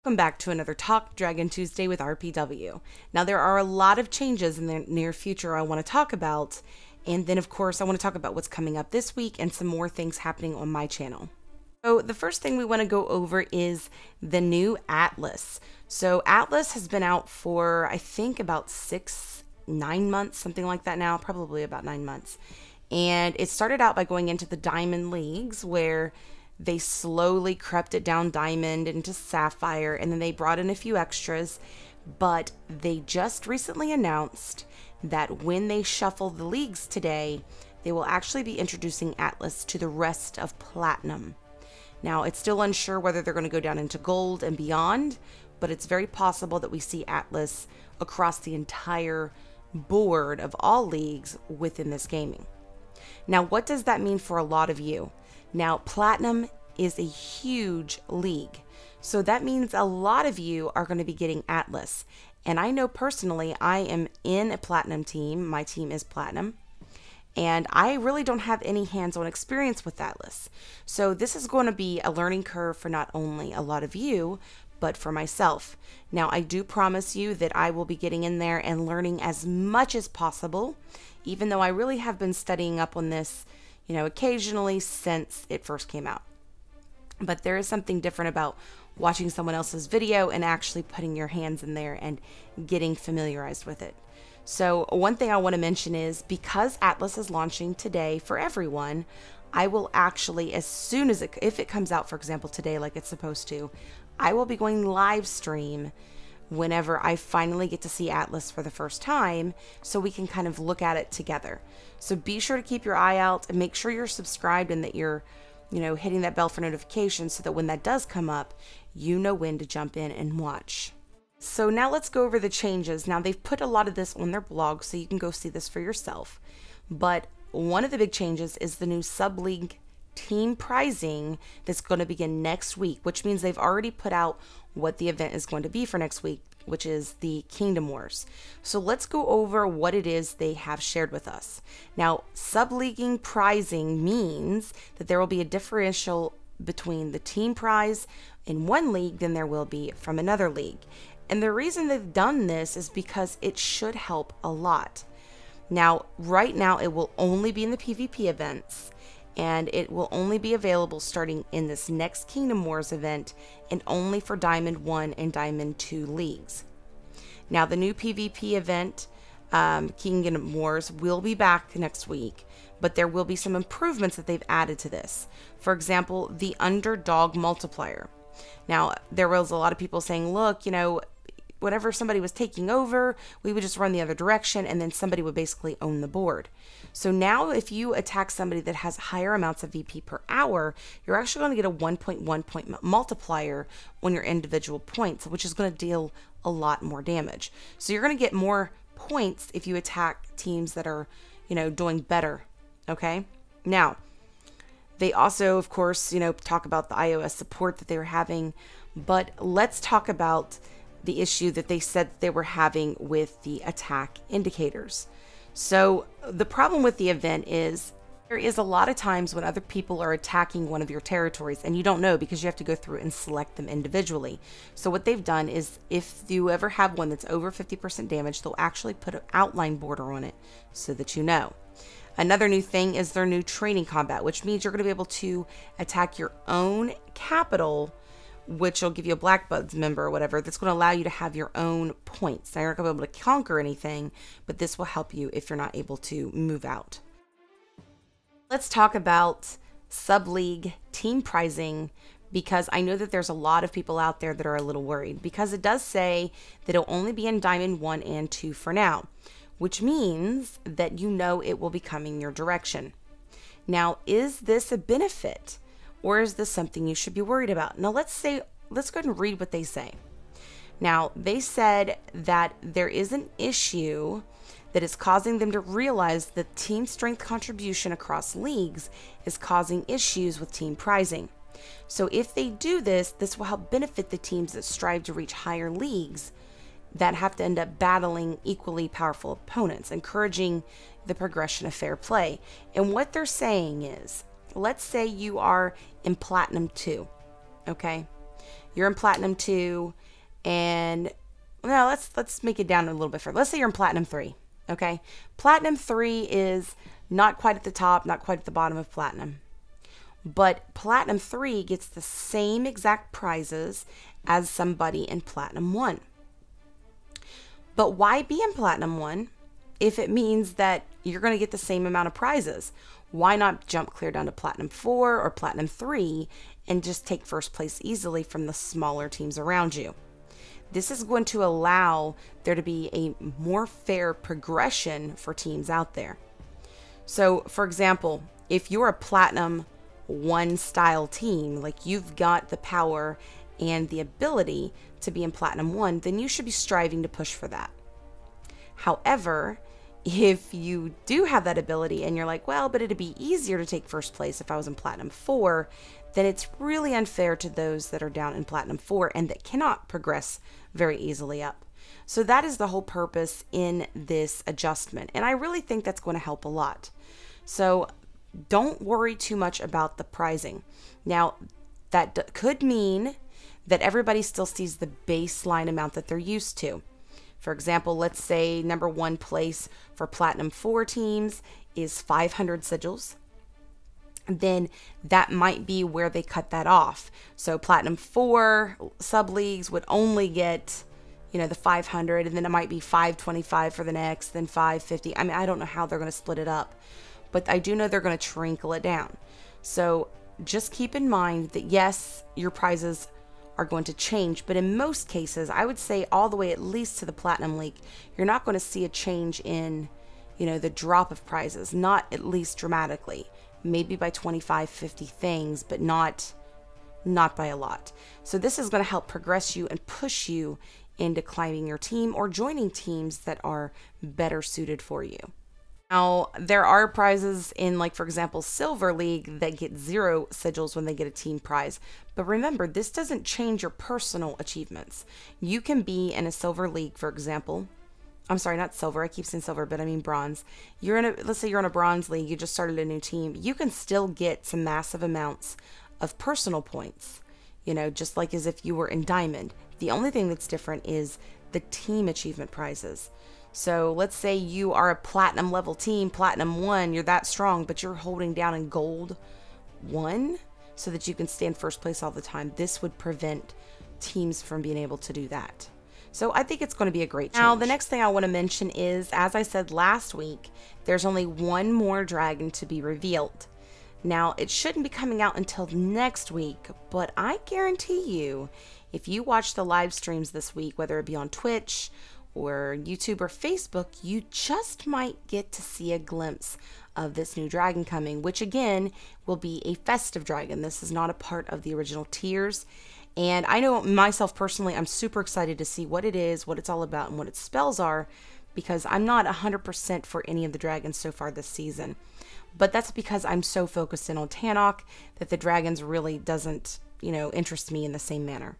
Welcome back to another Talk Dragon Tuesday with RPW. Now, there are a lot of changes in the near future I want to talk about, and then of course I want to talk about what's coming up this week and some more things happening on my channel. So the first thing we want to go over is the new Atlas. So Atlas has been out for I think about 9 months, something like that now, probably about 9 months. And it started out by going into the Diamond Leagues, where they slowly crept it down Diamond into Sapphire, and then they brought in a few extras. But they just recently announced that when they shuffle the leagues today, they will actually be introducing Atlas to the rest of Platinum. Now, it's still unsure whether they're going to go down into Gold and beyond, but it's very possible that we see Atlas across the entire board of all leagues within this gaming. Now, what does that mean for a lot of you? Now, Platinum is a huge league, so that means a lot of you are going to be getting Atlas. And I know personally, I am in a Platinum team. My team is Platinum, and I really don't have any hands-on experience with Atlas. So this is going to be a learning curve for not only a lot of you, but for myself. Now, I do promise you that I will be getting in there and learning as much as possible, even though I really have been studying up on this, occasionally since it first came out. But there is something different about watching someone else's video and actually putting your hands in there and getting familiarized with it. So one thing I want to mention is, because Atlas is launching today for everyone, I will actually, as soon as if it comes out, for example, today like it's supposed to, I will be going live stream whenever I finally get to see Atlas for the first time, so we can kind of look at it together. So be sure to keep your eye out and make sure you're subscribed and that you're, hitting that bell for notifications, so that when that does come up, you know when to jump in and watch. So now let's go over the changes. Now, they've put a lot of this on their blog, so you can go see this for yourself. But one of the big changes is the new sub-league team prizing that's going to begin next week, which means they've already put out what the event is going to be for next week, which is the Kingdom Wars. So let's go over what it is they have shared with us. Now, sub-leaguing prizing means that there will be a differential between the team prize in one league than there will be from another league. And the reason they've done this is because it should help a lot. Now, right now, it will only be in the PvP events, and it will only be available starting in this next Kingdom Wars event, and only for Diamond 1 and Diamond 2 leagues. Now, the new PvP event, Kingdom Wars, will be back next week, but there will be some improvements that they've added to this. For example, the Underdog Multiplier. Now, there was a lot of people saying, look, whenever somebody was taking over, we would just run the other direction, and then somebody would basically own the board. So now if you attack somebody that has higher amounts of VP per hour, you're actually going to get a 1.1 point multiplier on your individual points, which is going to deal a lot more damage. So you're going to get more points if you attack teams that are, doing better. Okay. Now, they also, of course, talk about the iOS support that they were having, but let's talk about the issue that they said they were having with the attack indicators. So the problem with the event is there is a lot of times when other people are attacking one of your territories and you don't know, because you have to go through and select them individually. So what they've done is, if you ever have one that's over 50% damage, they'll actually put an outline border on it so that you know. Another new thing is their new training combat, which means you're going to be able to attack your own capital, which will give you a Black Buds member or whatever. That's going to allow you to have your own points. Now, you're not going to be able to conquer anything, but this will help you if you're not able to move out. Let's talk about sub-league team prizing, because I know that there's a lot of people out there that are a little worried, because it does say that it'll only be in Diamond 1 and 2 for now, which means that it will be coming your direction. Now, is this a benefit? Or is this something you should be worried about? Now, let's go ahead and read what they say. Now, they said that there is an issue that is causing them to realize that team strength contribution across leagues is causing issues with team prizing. So if they do this, this will help benefit the teams that strive to reach higher leagues that have to end up battling equally powerful opponents, encouraging the progression of fair play. And what they're saying is, let's say you are in Platinum 2, okay? you're in Platinum 2, and no, let's make it down a little bit further. Let's say you're in Platinum 3, okay? Platinum 3 is not quite at the top, not quite at the bottom of Platinum. But Platinum 3 gets the same exact prizes as somebody in Platinum 1. But why be in Platinum 1 if it means that you're going to get the same amount of prizes? Why not jump clear down to Platinum 4 or Platinum 3 and just take first place easily from the smaller teams around you? This is going to allow there to be a more fair progression for teams out there. So, for example, if you're a Platinum 1 style team, like you've got the power and the ability to be in Platinum 1, then you should be striving to push for that. However, if you do have that ability and you're like, well, but it'd be easier to take first place if I was in Platinum 4, then it's really unfair to those that are down in Platinum 4 and that cannot progress very easily up. So that is the whole purpose in this adjustment. And I really think that's going to help a lot. So don't worry too much about the pricing. Now, that could mean that everybody still sees the baseline amount that they're used to. For example, let's say number 1 place for Platinum 4 teams is 500 sigils. Then that might be where they cut that off. So Platinum 4 sub-leagues would only get, the 500, and then it might be 525 for the next, then 550. I mean, I don't know how they're going to split it up, but I do know they're going to trickle it down. So just keep in mind that yes, your prizes are going to change, but in most cases, I would say all the way at least to the Platinum League, you're not going to see a change in, the drop of prizes, not at least dramatically, maybe by 25, 50 things, but not by a lot. So this is going to help progress you and push you into climbing your team or joining teams that are better suited for you. Now, there are prizes in, like, for example, Silver League that get 0 sigils when they get a team prize. But remember, this doesn't change your personal achievements. You can be in a Silver League, for example. I'm sorry, not silver. I keep saying silver, but I mean bronze. Let's say you're in a bronze league. You just started a new team. You can still get some massive amounts of personal points, just like as if you were in diamond. The only thing that's different is the team achievement prizes. So let's say you are a Platinum level team, Platinum 1, you're that strong, but you're holding down in Gold 1 so that you can stay in first place all the time. This would prevent teams from being able to do that. So I think it's going to be a great change. Now, the next thing I want to mention is, as I said last week, there's only one more dragon to be revealed. Now, it shouldn't be coming out until next week, but I guarantee you, if you watch the live streams this week, whether it be on Twitch or YouTube or Facebook, you just might get to see a glimpse of this new dragon coming, which again will be a festive dragon. This is not a part of the original tiers. And I know myself personally, I'm super excited to see what it is, what it's all about, and what its spells are, because I'm not 100% for any of the dragons so far this season. But that's because I'm so focused in on Tannoch that the dragons really doesn't, interest me in the same manner.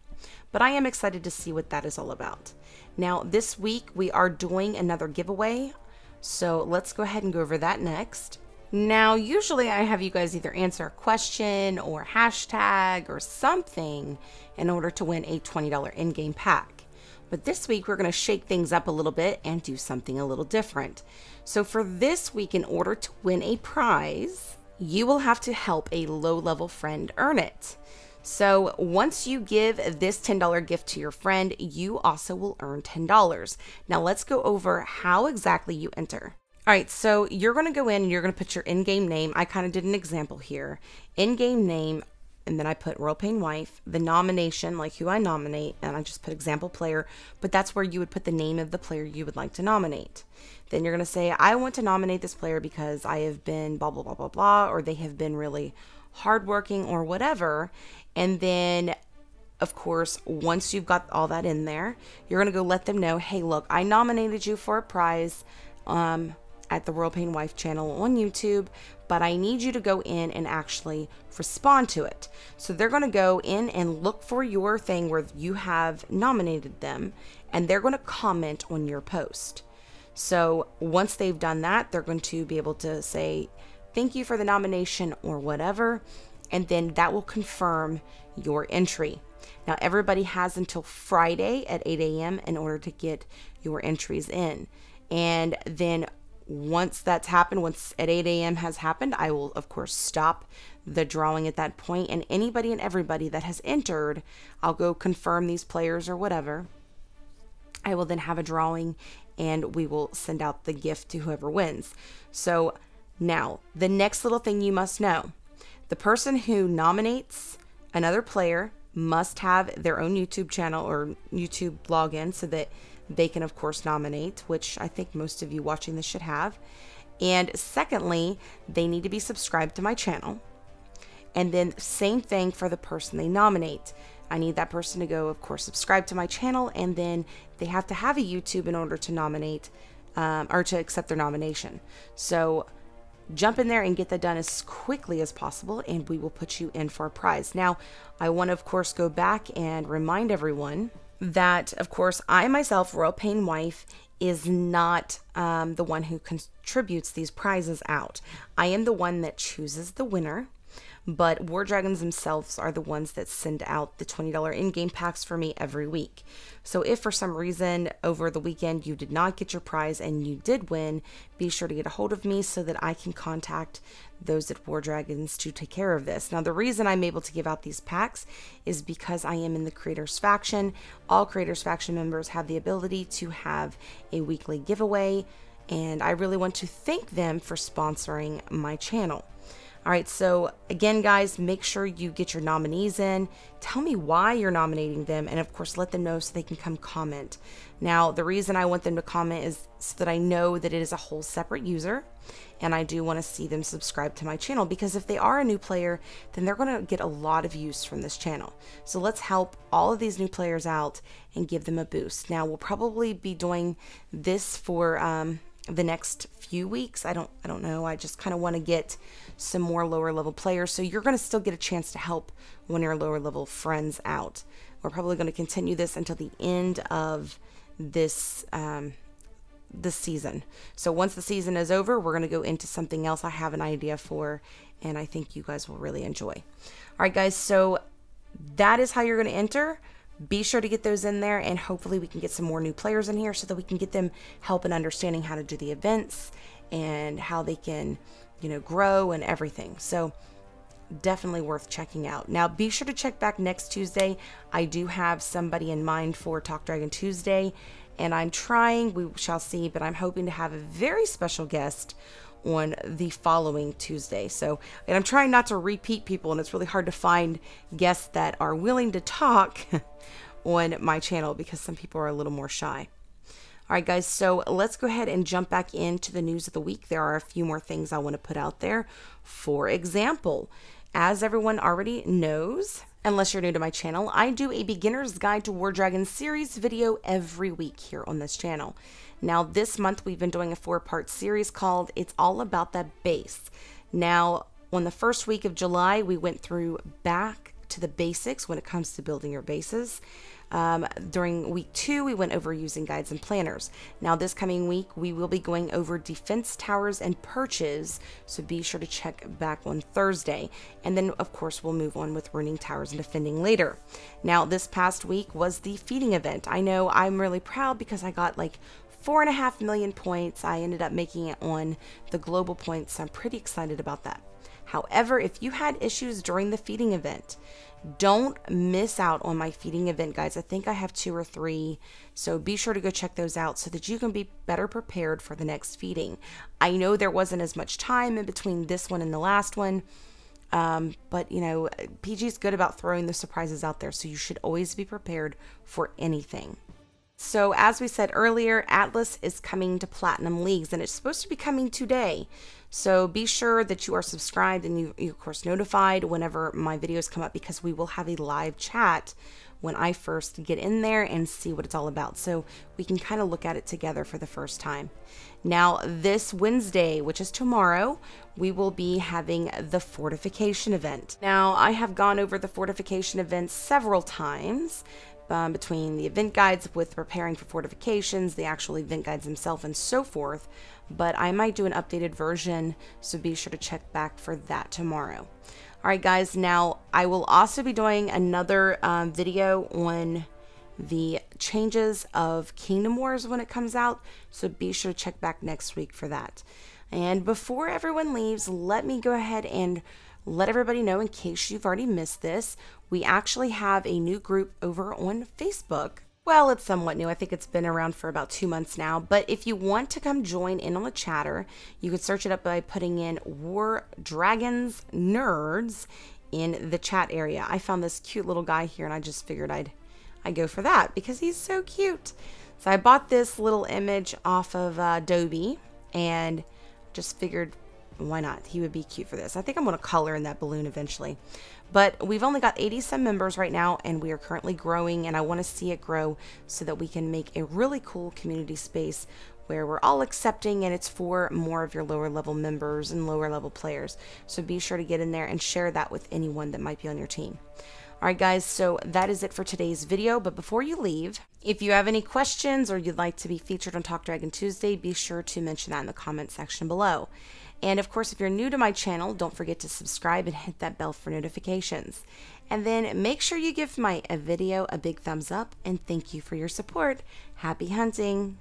But I am excited to see what that is all about. Now, this week we are doing another giveaway, so let's go ahead and go over that next. Now, usually I have you guys either answer a question or hashtag or something in order to win a $20 in-game pack. But this week we're going to shake things up a little bit and do something a little different. So for this week, in order to win a prize, you will have to help a low-level friend earn it. So once you give this $10 gift to your friend, you also will earn $10. Now let's go over how exactly you enter. All right, so you're going to go in and you're going to put your in-game name. I kind of did an example here. In-game name, and then I put Royal Pain Wife, the nomination, like who I nominate, and I just put example player, but that's where you would put the name of the player you would like to nominate. Then you're going to say, I want to nominate this player because I have been blah, blah, blah, blah, blah, or they have been really hardworking or whatever. And then, of course, once you've got all that in there, you're going to go let them know, hey, look, I nominated you for a prize at the Royal Pain Wife channel on YouTube, but I need you to go in and actually respond to it. So they're going to go in and look for your thing where you have nominated them, and they're going to comment on your post. So once they've done that, they're going to be able to say, thank you for the nomination or whatever, and then that will confirm your entry. Now, everybody has until Friday at 8 a.m. in order to get your entries in. And then once that's happened, once at 8 a.m. has happened, I will, of course, stop the drawing at that point. And anybody and everybody that has entered, I'll go confirm these players or whatever. I will then have a drawing and we will send out the gift to whoever wins. So now, the next little thing you must know, the person who nominates another player must have their own YouTube channel or YouTube login so that they can, of course, nominate, which I think most of you watching this should have. And secondly, they need to be subscribed to my channel. And then same thing for the person they nominate. I need that person to go, of course, subscribe to my channel, and then they have to have a YouTube in order to nominate or to accept their nomination. So jump in there and get that done as quickly as possible, and we will put you in for a prize. Now, I want to, of course, go back and remind everyone that, of course, I myself, Royal Pain Wife, is not the one who contributes these prizes out. I am the one that chooses the winner, but War Dragons themselves are the ones that send out the $20 in-game packs for me every week. So if for some reason over the weekend you did not get your prize and you did win, be sure to get a hold of me so that I can contact those at War Dragons to take care of this. Now, the reason I'm able to give out these packs is because I am in the Creators Faction. All Creators Faction members have the ability to have a weekly giveaway, and I really want to thank them for sponsoring my channel. All right, so again, guys, make sure you get your nominees in. Tell me why you're nominating them, and of course, let them know so they can come comment. Now, the reason I want them to comment is so that I know that it is a whole separate user, and I do want to see them subscribe to my channel, because if they are a new player, then they're going to get a lot of use from this channel. So let's help all of these new players out and give them a boost. Now, we'll probably be doing this for the next few weeks. I don't know. I just kind of want to get some more lower level players. So you're going to still get a chance to help one of your lower level friends out. We're probably going to continue this until the end of this season. So once the season is over, we're going to go into something else I have an idea for, and I think you guys will really enjoy. All right, guys. So that is how you're going to enter. Be sure to get those in there, and hopefully we can get some more new players in here so that we can get them help in understanding how to do the events and how they can, you know, grow and everything. So definitely worth checking out. Now, be sure to check back next Tuesday. I do have somebody in mind for Talk Dragon Tuesday, and I'm trying, we shall see, but I'm hoping to have a very special guest on the following Tuesday. So, and I'm trying not to repeat people, and it's really hard to find guests that are willing to talk on my channel because some people are a little more shy. All right, guys, so let's go ahead and jump back into the news of the week. There are a few more things I want to put out there. For example, as everyone already knows, unless you're new to my channel, I do a beginner's guide to War Dragons series video every week here on this channel. Now, this month we've been doing a 4-part series called It's All About That Base. Now, on the first week of July, we went through back to the basics when it comes to building your bases. During week 2, we went over using guides and planners. Now, this coming week, we will be going over defense towers and perches, so be sure to check back on Thursday. And then, of course, we'll move on with ruining towers and defending later. Now, this past week was the feeding event. I know I'm really proud because I got like 4.5 million points. I ended up making it on the global points, so I'm pretty excited about that. However, if you had issues during the feeding event, don't miss out on my feeding event guides. I think I have 2 or 3, so be sure to go check those out so that you can be better prepared for the next feeding. I know there wasn't as much time in between this one and the last one, but you know, PG's good about throwing the surprises out there, so you should always be prepared for anything. So as we said earlier, Atlas is coming to Platinum Leagues, and it's supposed to be coming today. So be sure that you are subscribed and you of course notified whenever my videos come up, because we will have a live chat when I first get in there and see what it's all about. So we can kind of look at it together for the first time. Now, this Wednesday, which is tomorrow, we will be having the fortification event. Now, I have gone over the fortification event several times, between the event guides with preparing for fortifications, the actual event guides themselves, and so forth, but I might do an updated version, so be sure to check back for that tomorrow. All right, guys, now I will also be doing another video on the changes of Kingdom Wars when it comes out, so be sure to check back next week for that. And before everyone leaves, let me go ahead and let everybody know, in case you've already missed this, we actually have a new group over on Facebook. Well, it's somewhat new. I think it's been around for about 2 months now. But if you want to come join in on the chatter, you could search it up by putting in War Dragons Nerds in the chat area. I found this cute little guy here, and I just figured I'd go for that because he's so cute. So I bought this little image off of Adobe and just figured, why not? He would be cute for this. I think I'm going to color in that balloon eventually. But we've only got 80 some members right now, and we are currently growing, and I want to see it grow so that we can make a really cool community space where we're all accepting, and it's for more of your lower level members and lower level players. So be sure to get in there and share that with anyone that might be on your team. All right, guys, so that is it for today's video. But before you leave, if you have any questions or you'd like to be featured on Talk Dragon Tuesday, be sure to mention that in the comment section below. And of course, if you're new to my channel, don't forget to subscribe and hit that bell for notifications. And then make sure you give my video a big thumbs up, and thank you for your support. Happy hunting!